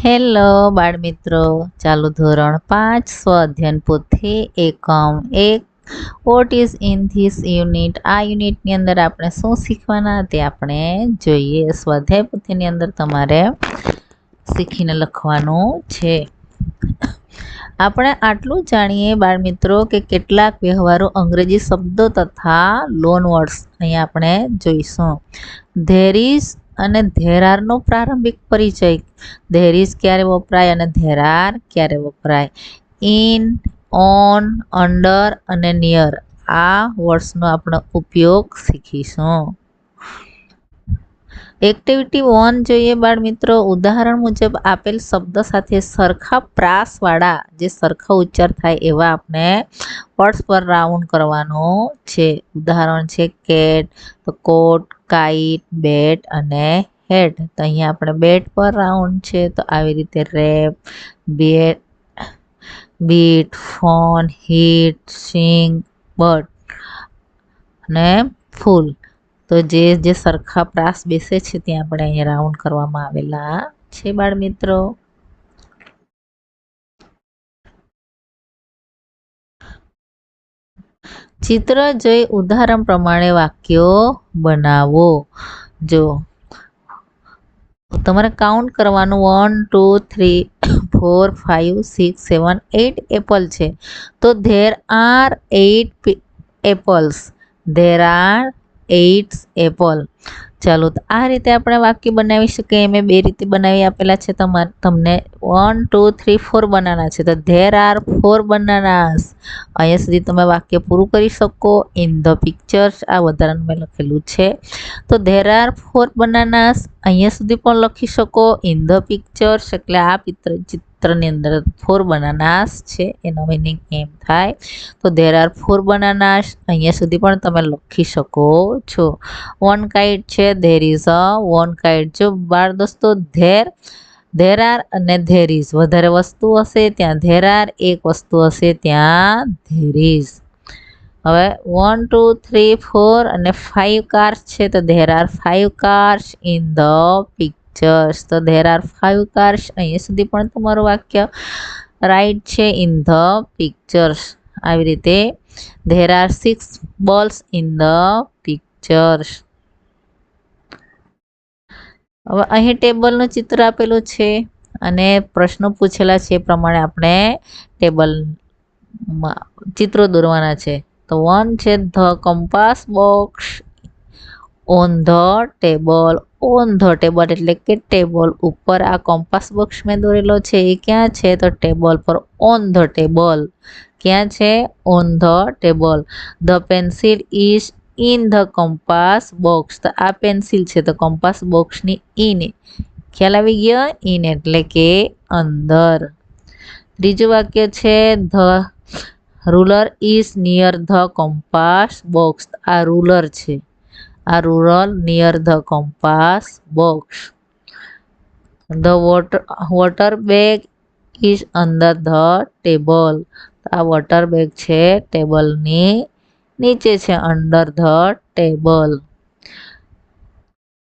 Hello બાળમિત્રો, ચાલુ ધોરણ 5 સ્વાધ્યાયન પોથી એકમ 1 what is in this unit. આ યુનિટની અંદર આપણે શું શીખવાના તે આપણે જોઈએ. સ્વાધ્યાય પોથીની અંદર તમારે શીખીને લખવાનું છે. આપણે આટલું જાણીએ બાળમિત્રો કે કેટલાક વ્યવહારો અંગ્રેજી શબ્દો તથા લોન વર્ડ્સ અહીંયા આપણે જોઈશું. ધેર ઇઝ અને ધેર આરનો પ્રારંભિક પરિચય. ધેર ઇઝ ક્યારે વપરાય અને ધેર આર ક્યારે વપરાય. ઇન, ઓન, અંડર અને નિયર આ વર્ડ્સનો આપણે ઉપયોગ શીખીશું. એક્ટિવિટી 1 જોઈએ બાળમિત્રો. ઉદાહરણ મુજબ આપેલ શબ્દ સાથે સરખા પ્રાસવાળા જે સરખા ઉચ્ચાર થાય એવા આપણે વર્ડ્સ પર રાઉન્ડ કરવાનું છે. ઉદાહરણ છે કેટ, તો કોટ, કાઇટ, બેટ અને હેટ. તો અહીંયા આપણે બેટ પર રાઉન્ડ છે. તો આવી રીતે રેપ, બેટ, બીટ, ફોન, હિટ, સિંગ, બર્ડ અને ફૂલ. તો જે સરખા પ્રાસ બેસે છે ત્યાં આપણે અહીંયા રાઉન્ડ કરવામાં આવેલા છે બાળમિત્રો. ચિત્ર જોઈ ઉદાહરણ પ્રમાણે વાક્યો બનાવો. જો તમારે કાઉન્ટ કરવાનું 1 2 3 4 5 6 7 8 એપલ છે. તો there R 8 apples. There are 8 Apple. ચાલો, તો આ રીતે આપણે વાક્ય બનાવી શકીએ. મેં બે રીતે બનાવી આપેલા છે તમને. 1 2 3 4 બનાના છે. તો ધેર આર 4 બનાનાસ. અહીંયા સુધી તમે વાક્ય પૂરું કરી શકો. ઇન ધ પિક્ચર્સ આ વધારાનું મેં લખેલું છે. તો ધેર આર 4 બનાનાસ અહીંયા સુધી પણ લખી શકો. ઇન ધ પિક્ચર્સ એટલે આ ચિત્રની અંદર 4 બનાનાસ છે એનો મિનિંગ એમ થાય. તો ધેર આર 4 બનાનાસ અહીંયા સુધી પણ તમે લખી શકો છો. વન કાઇટ છે. There is a one kite. જો બાળ દોસ્તો ધેર આર અને ધેર ઇઝ વધારે વસ્તુ હશે ત્યાં ધેર આર, એક વસ્તુ હશે ત્યાં ધેર ઇઝ. હવે 1 2 3 4 અને 5 કાર્સ છે. તો there are 5 cars in the pictures. તો ધેર આર 5 કાર્સ અહીંયા સુધી પણ તમારું વાક્ય રાઈટ છે. In the pictures. આવી રીતે there are 6 balls in the pictures. હવે અહીં ટેબલનું ચિત્ર આપેલું છે અને પ્રશ્નો પૂછેલા છે એ પ્રમાણે આપણે ટેબલમાં ચિત્રો દોરવાના છે. તો 1 છે the compass box on the table. On the table એટલે કે ટેબલ ઉપર આ કમ્પાસ બોક્સ મેં દોરેલો છે એ ક્યાં છે? તો ટેબલ પર. ઓન ધ ટેબલ ક્યાં છે? On the table. The pencil is in the compass box. તો આ પેન્સિલ છે તો કમ્પાસ બોક્સની ઇન ખ્યાલ આવી ગયો. ઇન એટલે કે અંદર. ત્રીજું વાક્ય છે the ruler is near the compass box. આ રૂલર છે. આ ruler near the compass box. The water bag is under the table. આ વોટર બેગ છે ટેબલની નીચે છે, under the table.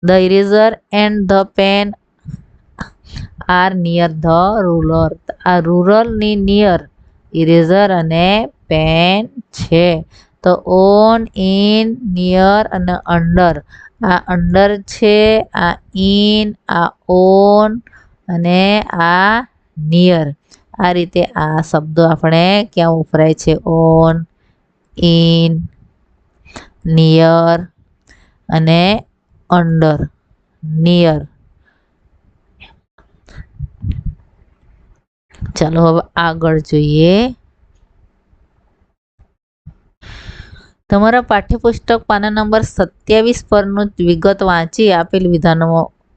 The eraser and the pen are near the ruler. આ રૂલરની નિયર ઇરેઝર અને પેન છે. તો ઓન, ઇન, નિયર અને અંડર. આ અંડર છે, આ ઇન, આ ઓન અને આ નિયર. આ રીતે આ શબ્દો આપણે ક્યાં વપરાય છે? ઓન, ઇન, નિયર અને અંડર. નિયર. ચાલો હવે આગળ જોઈએ. તમારા પાઠ્યપુસ્તક પાના નંબર 27 પરનું વિગત વાંચી આપેલ વિધાનો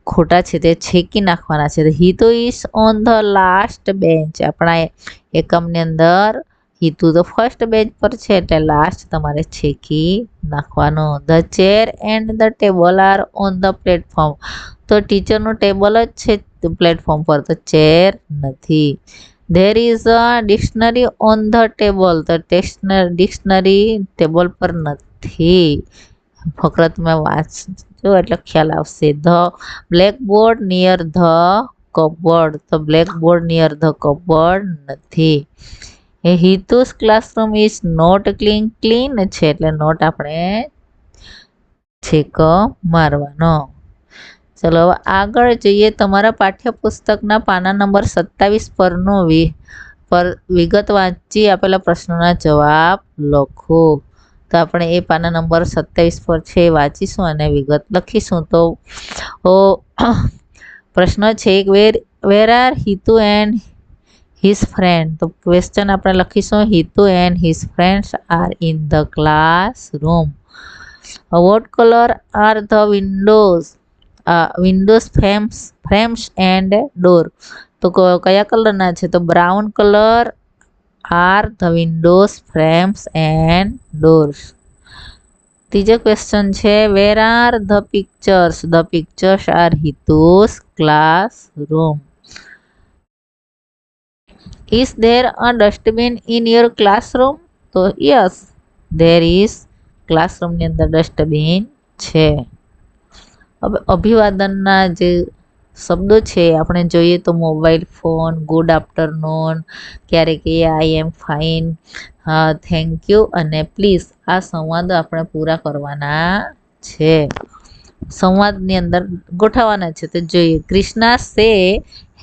ખોટા છે તે છેકી નાખવાના છે. Hitu is on the last bench. આપણા એકમની અંદર હિતુ તો ફર્સ્ટ બેન્ચ પર છે એટલે લાસ્ટ તમારે છેકી નાખવાનું. The chair and the table R on the platform. તો ટીચરનું ટેબલ જ છે પ્લેટફોર્મ પર, તો ચેર નથી. There is a dictionary on the table. તો ડિક્શનરી ટેબલ પર નથી. ફકરા તમે વાંચજો એટલે ખ્યાલ આવશે. The blackboard near the cupboard. તો blackboard near the cupboard નથી. એ હિતુ's classroom is not clean છે એટલે નોટ આપણે છેક મારવાનો. ચલો હવે આગળ જઈએ. તમારા પાઠ્યપુસ્તકના પાના નંબર 27 પરનું વિગત વાંચી આપેલા પ્રશ્નોના જવાબ લખો. તો આપણે એ પાના નંબર 27 પર છે વાંચીશું અને વિગત લખીશું. તો પ્રશ્ન છે where are Hitu and his friend. તો ક્વેશ્ચન આપણે લખીશું Hitu and his friends are in the classroom. What colour are the windows frames and door. તો કયા કલરના છે? તો brown colour are the windows frames and doors. ત્રીજો ક્વેશ્ચન છે where are the pictures. The pictures are હિતુ's classroom. Is there a dustbin in your classroom? તો yes there is. ક્લાસરૂમની અંદર ડસ્ટબિન છે. હવે અભિવાદનના જે શબ્દો છે આપણે જોઈએ તો મોબાઈલ ફોન, ગુડ આફ્ટરનૂન, ક્યારેક આઈ એમ ફાઇન, થેન્ક યુ અને પ્લીઝ. આ સંવાદો આપણે પૂરા કરવાના છે. સંવાદની અંદર ગોઠવવાના છે. તો જોઈએ Krishna says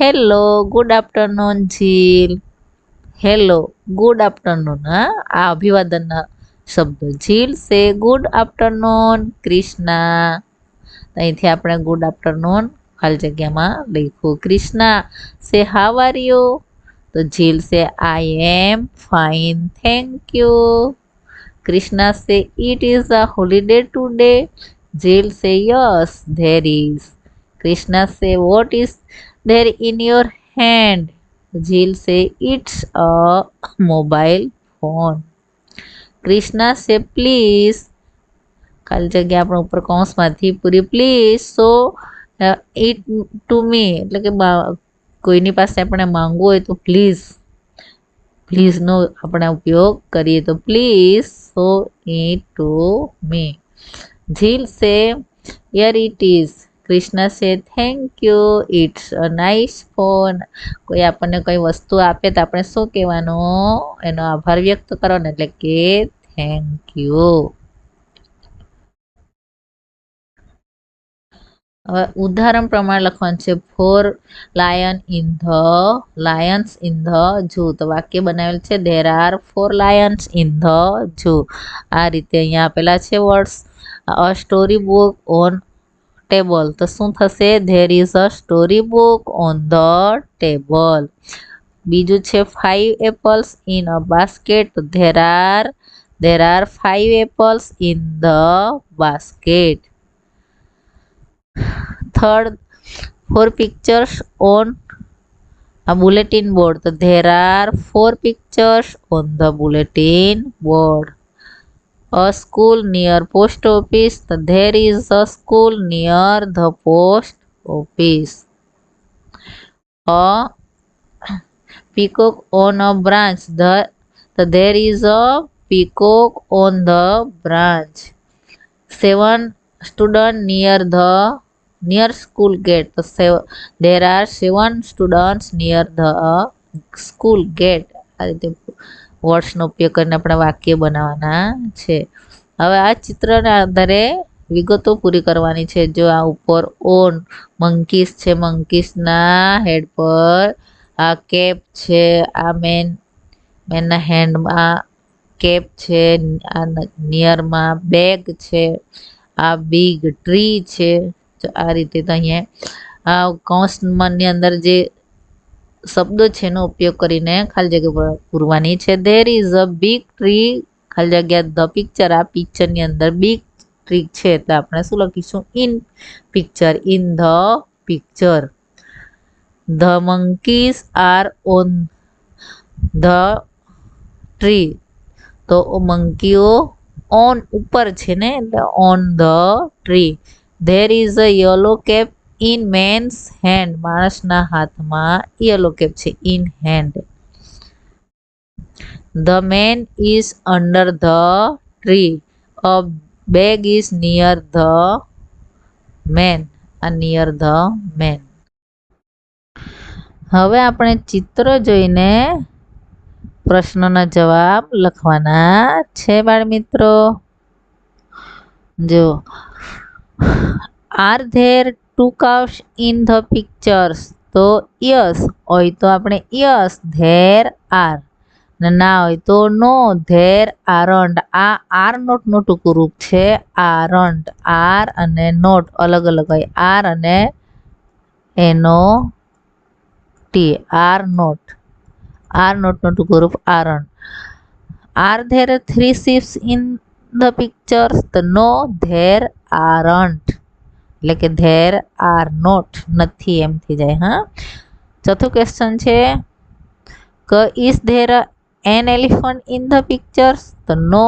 hello good afternoon Jill. Hello good afternoon. આ અભિવાદનના શબ્દો. જીલ સે ગુડ આફ્ટરનૂન ક્રિષ્ના. અહીંથી આપણે ગુડ આફ્ટરનૂન ખાલી જગ્યામાં લખવું. ક્રિષ્ના સે હાવ આર યુ. તો Jill says I am fine thank you. Krishna says it is a holiday today. Jill says yes there is. Krishna says what is there in your hand. Jill says it's a mobile phone. Krishna says please ખાલી જગ્યા આપણે ઉપર કૌંસમાંથી પૂરી please show it to me. એટલે કે કોઈની પાસે આપણે માંગવું હોય તો પ્લીઝનો આપણે ઉપયોગ કરીએ. તો please show it to me. Jill says yeah it is. Krishna says thank you it's a nice phone. કોઈ આપણને કોઈ વસ્તુ આપે તો આપણે શું કહેવાનું? એનો આભાર વ્યક્ત કરવાનો એટલે કે થેન્ક યુ. હવે ઉદાહરણ પ્રમાણે લખવાનું છે four lions in the zoo. તો વાક્ય બનાવેલ છે there are 4 lions in the zoo. આ રીતે અહીંયા આપેલા છે words. A story book on table. તો શું થશે? There is a story book on the table. બીજું છે 5 એપલ્સ ઇન અ બાસ્કેટ. તો there are 5 apples in the basket. Third 4 pictures on a bulletin board. તો there are 4 pictures on the bulletin board. A school near post office. તો there is a school near the post office. A peacock on a branch. તો there is a peacock on the branch. 7 students near school gate. તો there are 7 students near the school gate. આ રીતે વર્ડ્સનો ઉપયોગ કરીને આપણે વાક્ય બનાવવાના છે. હવે આ ચિત્રના આધારે વિગતો પૂરી કરવાની છે. જો આ ઉપર ઓન મંકીસ છે, મંકીસના હેડ પર આ કેપ છે, આ મેનના હેન્ડમાં કેપ છે, આ નિયરમાં બેગ છે, આ બિગ ટ્રી છે. તો આ રીતે તો અહીંયા આ કૌંસની અંદર જે શબ્દો છે એનો ઉપયોગ કરીને ખાલી જગ્યા પૂરવાની છે. There is a big tree ખાલી જગ્યા ધ પિક્ચર. આ પિક્ચરની અંદર બિગ ટ્રી છે તો આપણે શું લખીશું? In picture. In the picture. The monkeys are on the tree. તો મંકીઓ ઓન ઉપર છે ને એટલે on the tree. There is a yellow cap in man's hand. માણસના હાથમાં યલો કેપ છે. In hand. The man is under the tree. A bag is near the man. આ નિયર ધ મેન. હવે આપણે ચિત્ર જોઈને પ્રશ્નોના જવાબ લખવાના છે બાળમિત્રો. જો are there two cows in the pictures, તો યસ હોય તો આપણે યસ ધેર આર, ના હોય તો નો ધેર આરન્ટ. આ આર નોટ નું ટૂંકું રૂપ છે આરન્ટ. આર અને નોટ અલગ અલગ હોય, આર અને એનો T, are not. Are not નું ટૂંકું રૂપ aren't. Are there three ships in the pictures, તો નો ધેર આરન્ટ, એટલે કે ધેર આર નોટ, નથી એમ થઈ જાય. હા, ચોથું ક્વેશ્ચન છે કે is there an elephant in the pictures, તો નો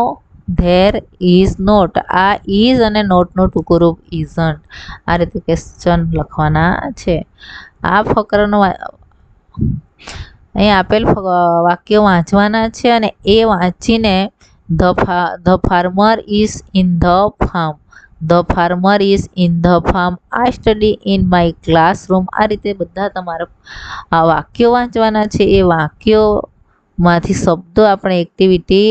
ધેર ઇઝ નોટ. આ ઇઝ અને નોટ નું ટૂંકું રૂપ ઇઝન્ટ. આ રીતે ક્વેશ્ચન લખવાના છે. આ ફકરાનું અહીં આપેલ વાક્ય વાંચવાના છે અને એ વાંચીને the farmer is in the farm, the farmer is in the farm, I study in my classroom. આ રીતે બધા તમારે આ વાક્યો વાંચવાના છે. એ વાક્યોમાંથી શબ્દો આપણે એક્ટિવિટી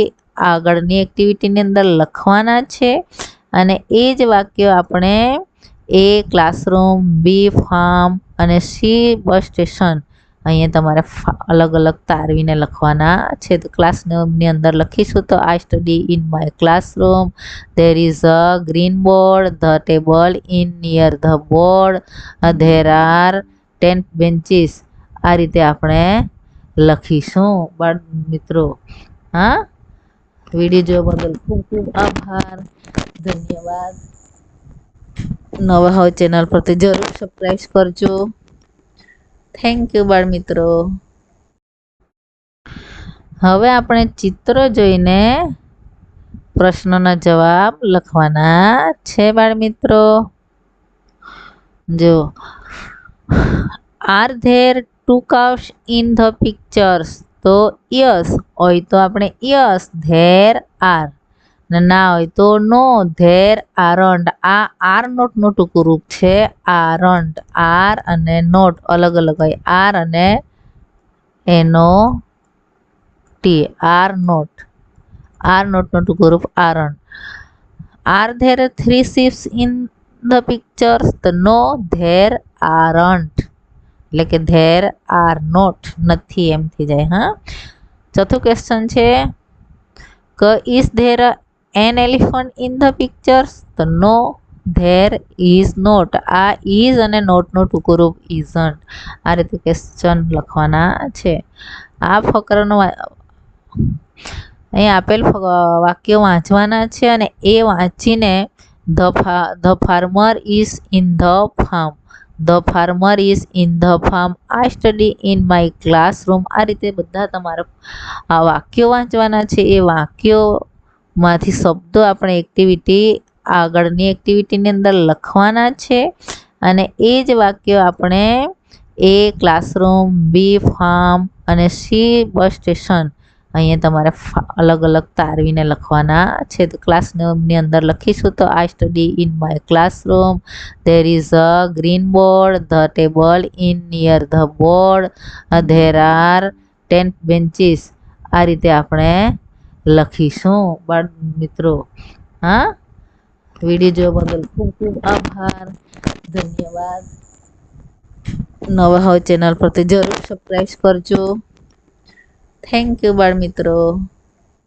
આગળની એક્ટિવિટીની અંદર લખવાના છે અને એ જ વાક્યો આપણે એ ક્લાસરૂમ, બી ફાર્મ અને સી બસ સ્ટેશન અહીંયા તમારે અલગ અલગ તારવીને લખવાના છે. તો ક્લાસની અંદર લખીશું તો I study in my classroom, there is a green board, the table in near the board, there are 10 benches. આ રીતે આપણે લખીશું બાળ મિત્રો. હા, વિડીયો જોવા બદલ ખૂબ ખૂબ આભાર, ધન્યવાદ. નવા હોય ચેનલ પર તો જરૂર સબસ્ક્રાઈબ કરજો. થેન્ક યુ બાળ મિત્રો. હવે આપણે ચિત્ર જોઈને પ્રશ્નોના જવાબ લખવાના છે બાળ મિત્રો. જો are there two cows in the pictures, તો યસ હોય તો આપણે યસ ધેર આર, ના હોય તો નો ધેર આરન્ટ. આ આર નોટ નું ટૂંકું રૂપ છે આરન્ટ. આર અને નોટ અલગ અલગ હોય, આર અને એનો T, are not. Are not નું ટૂંકું રૂપ aren't. Are there three ships in the pictures, તો નો ધેર આરન્ટ, એટલે કે ધેર આર નોટ, નથી એમ થઈ જાય. હા, ચોથું ક્વેશ્ચન છે કે is there an elephant in the pictures, તો નો ધેર ઇઝ નોટ. આ ઇઝ અને નોટ નું ટૂંકું રૂપ ઇઝન્ટ. આ રીતે ક્વેશ્ચન લખવાના છે. આ ફકરાનું અહીં આપેલ વાક્ય વાંચવાના છે અને એ વાંચીને the farmer is in the farm, the farmer is in the farm, I study in my classroom. આ રીતે બધા તમારે આ વાક્યો વાંચવાના છે. એ વાક્યોમાંથી શબ્દો આપણે એક્ટિવિટી આગળની એક્ટિવિટીની અંદર લખવાના છે અને એ જ વાક્યો આપણે એ ક્લાસરૂમ, બી ફાર્મ અને સી બસ સ્ટેશન અહીંયા તમારે અલગ અલગ તારવીને લખવાના છે. તો ક્લાસની અંદર લખીશું તો I study in my classroom, there is a green board, the table in near the board, there are 10 benches. આ રીતે આપણે લખીશું બાળ મિત્રો. હા, વિડીયો જોવા બદલ ખૂબ ખૂબ આભાર, ધન્યવાદ. નવા હોય ચેનલ પર તો જરૂર સબસ્ક્રાઈબ કરજો. થેન્ક યુ બાળ મિત્રો.